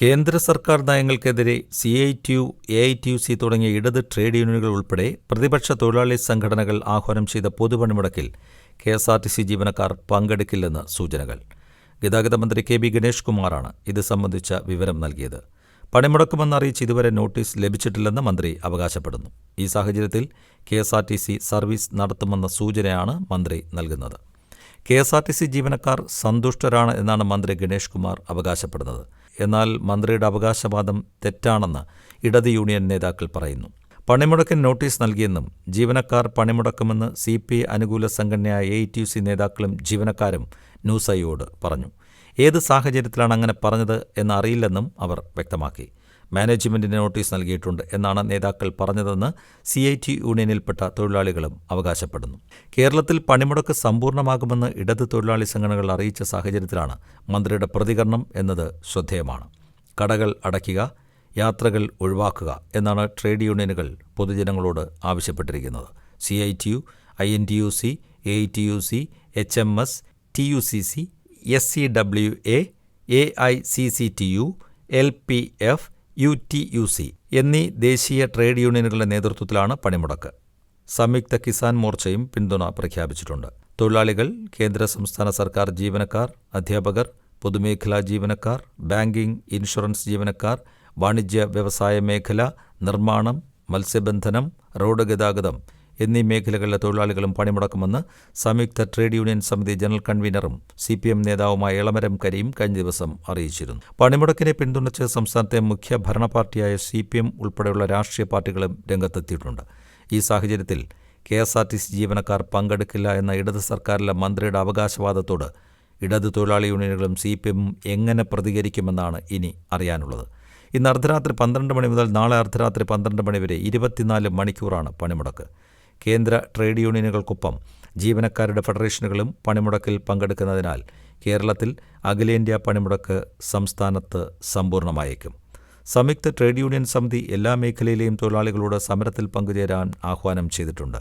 കേന്ദ്ര സർക്കാർ നയങ്ങൾക്കെതിരെ CITU, AITUC തുടങ്ങിയ ഇടത് ട്രേഡ് യൂണിയനുകൾ ഉൾപ്പെടെ പ്രതിപക്ഷ തൊഴിലാളി സംഘടനകൾ ആഹ്വാനം ചെയ്ത പൊതുപണിമുടക്കിൽ KSRTC ജീവനക്കാർ പങ്കെടുക്കില്ലെന്ന് സൂചനകൾ. ഗതാഗത മന്ത്രി KB ഗണേഷ് കുമാറാണ് ഇത് സംബന്ധിച്ച വിവരം നൽകിയത്. പണിമുടക്കുമെന്ന് അറിയിച്ച് ഇതുവരെ നോട്ടീസ് ലഭിച്ചിട്ടില്ലെന്ന് മന്ത്രി അവകാശപ്പെടുന്നു. ഈ സാഹചര്യത്തിൽ KSRTC സർവീസ് നടത്തുമെന്ന സൂചനയാണ് മന്ത്രി നൽകുന്നത്. KSRTC ജീവനക്കാർ സന്തുഷ്ടരാണ് എന്നാണ് മന്ത്രി ഗണേഷ് കുമാർ അവകാശപ്പെടുന്നത്. എന്നാൽ മന്ത്രിയുടെ അവകാശവാദം തെറ്റാണെന്ന് ഇടത് യൂണിയൻ നേതാക്കൾ പറയുന്നു. പണിമുടക്കിന് നോട്ടീസ് നൽകിയെന്നും ജീവനക്കാർ പണിമുടക്കുമെന്ന് CPI അനുകൂല സംഘടനയായ AITUC നേതാക്കളും ജീവനക്കാരും ന്യൂസ് ഐയോട് പറഞ്ഞു. ഏത് സാഹചര്യത്തിലാണ് അങ്ങനെ പറഞ്ഞത് എന്നറിയില്ലെന്നും അവർ വ്യക്തമാക്കി. മാനേജ്മെന്റിന് നോട്ടീസ് നൽകിയിട്ടുണ്ട് എന്നാണ് നേതാക്കൾ പറഞ്ഞതെന്ന് CIT യൂണിയനിൽപ്പെട്ട തൊഴിലാളികളും അവകാശപ്പെടുന്നു. കേരളത്തിൽ പണിമുടക്ക് സമ്പൂർണ്ണമാകുമെന്ന് ഇടത് തൊഴിലാളി സംഘടനകൾ അറിയിച്ച സാഹചര്യത്തിലാണ് മന്ത്രിയുടെ പ്രതികരണം എന്നത് ശ്രദ്ധേയമാണ്. കടകൾ അടയ്ക്കുക, യാത്രകൾ ഒഴിവാക്കുക എന്നാണ് ട്രേഡ് യൂണിയനുകൾ പൊതുജനങ്ങളോട് ആവശ്യപ്പെട്ടിരിക്കുന്നത്. CITU, INTUC, AITUC, HMS, TUCC, SCWA, AICCTU, LPF, UTUC എന്നീ ദേശീയ ട്രേഡ് യൂണിയനുകളുടെ നേതൃത്വത്തിലാണ് പണിമുടക്ക്. സംയുക്ത കിസാൻ മോർച്ചയും പിന്തുണ പ്രഖ്യാപിച്ചിട്ടുണ്ട്. തൊഴിലാളികൾ, കേന്ദ്ര സംസ്ഥാന സർക്കാർ ജീവനക്കാർ, അധ്യാപകർ, പൊതുമേഖലാ ജീവനക്കാർ, ബാങ്കിംഗ്, ഇൻഷുറൻസ് ജീവനക്കാർ, വാണിജ്യ വ്യവസായ മേഖല, നിർമ്മാണം, മത്സ്യബന്ധനം, റോഡ് ഗതാഗതം എന്നീ മേഖലകളിലെ തൊഴിലാളികളും പണിമുടക്കുമെന്ന് സംയുക്ത ട്രേഡ് യൂണിയൻ സമിതി ജനറൽ കൺവീനറും CPM നേതാവുമായ എളമരം കരീം കഴിഞ്ഞ ദിവസം അറിയിച്ചിരുന്നു. പണിമുടക്കിനെ പിന്തുണച്ച് സംസ്ഥാനത്തെ മുഖ്യ ഭരണ പാർട്ടിയായ CPM ഉൾപ്പെടെയുള്ള രാഷ്ട്രീയ പാർട്ടികളും രംഗത്തെത്തിയിട്ടുണ്ട്. ഈ സാഹചര്യത്തിൽ KSRTC ജീവനക്കാർ പങ്കെടുക്കില്ല എന്ന ഇടത് സർക്കാരിലെ മന്ത്രിയുടെ അവകാശവാദത്തോട് ഇടത് തൊഴിലാളി യൂണിയനുകളും CPM എങ്ങനെ പ്രതികരിക്കുമെന്നാണ് ഇനി അറിയാനുള്ളത്. ഇന്ന് അർദ്ധരാത്രി 12 മണി മുതൽ നാളെ അർദ്ധരാത്രി 12 മണി വരെ 24 മണിക്കൂറാണ് പണിമുടക്ക്. കേന്ദ്ര ട്രേഡ് യൂണിയനുകൾക്കൊപ്പം ജീവനക്കാരുടെ ഫെഡറേഷനുകളും പണിമുടക്കിൽ പങ്കെടുക്കുന്നതിനാൽ കേരളത്തിൽ അഖിലേന്ത്യാ പണിമുടക്ക് സംസ്ഥാനത്ത് സമ്പൂർണ്ണമായേക്കും. സംയുക്ത ട്രേഡ് യൂണിയൻ സമിതി എല്ലാ മേഖലയിലെയും തൊഴിലാളികളോട് സമരത്തിൽ പങ്കുചേരാൻ ആഹ്വാനം ചെയ്തിട്ടുണ്ട്.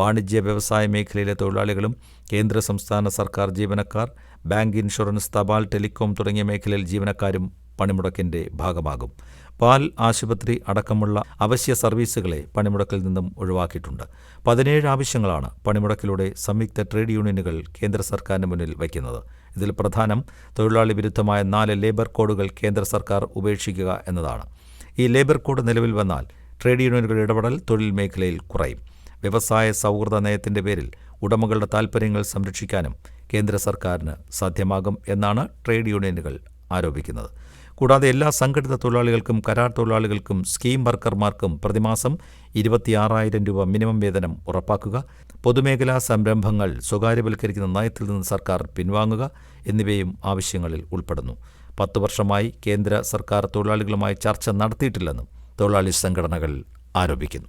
വാണിജ്യ വ്യവസായ മേഖലയിലെ തൊഴിലാളികളും കേന്ദ്ര സംസ്ഥാന സർക്കാർ ജീവനക്കാർ, ബാങ്ക്, ഇൻഷുറൻസ്, തപാൽ, ടെലികോം തുടങ്ങിയ മേഖലയിൽ ജീവനക്കാരും പണിമുടക്കിന്റെ ഭാഗമാകും. പാൽ, ആശുപത്രി അടക്കമുള്ള അവശ്യ സർവീസുകളെ പണിമുടക്കിൽ നിന്നും ഒഴിവാക്കിയിട്ടുണ്ട്. 17 ആവശ്യങ്ങളാണ് പണിമുടക്കിലൂടെ സംയുക്ത ട്രേഡ് യൂണിയനുകൾ കേന്ദ്ര സർക്കാരിന് മുന്നിൽ വയ്ക്കുന്നത്. ഇതിൽ പ്രധാനം തൊഴിലാളി വിരുദ്ധമായ 4 ലേബർ കോഡുകൾ കേന്ദ്ര സർക്കാർ ഉപേക്ഷിക്കുക എന്നതാണ്. ഈ ലേബർ കോഡ് നിലവിൽ വന്നാൽ ട്രേഡ് യൂണിയനുകളുടെ ഇടപെടൽ തൊഴിൽ മേഖലയിൽ കുറയും. വ്യവസായ സൗഹൃദ നയത്തിന്റെ പേരിൽ ഉടമകളുടെ താൽപ്പര്യങ്ങൾ സംരക്ഷിക്കാനും കേന്ദ്ര സർക്കാരിന് സാധ്യമാകും എന്നാണ് ട്രേഡ് യൂണിയനുകൾ ആരോപിക്കുന്നത്. കൂടാതെ എല്ലാ സംഘടിത തൊഴിലാളികൾക്കും കരാർ തൊഴിലാളികൾക്കും സ്കീം വർക്കർമാർക്കും പ്രതിമാസം 26,000 രൂപ മിനിമം വേതനം ഉറപ്പാക്കുക, പൊതുമേഖലാ സംരംഭങ്ങൾ സ്വകാര്യവൽക്കരിക്കുന്ന നയത്തിൽ നിന്ന് സർക്കാർ പിൻവാങ്ങുക എന്നിവയും ആവശ്യങ്ങളിൽ ഉൾപ്പെടുന്നു. 10 വർഷമായി കേന്ദ്ര സർക്കാർ തൊഴിലാളികളുമായി ചർച്ച നടത്തിയിട്ടില്ലെന്നും തൊഴിലാളി സംഘടനകൾ ആരോപിക്കുന്നു.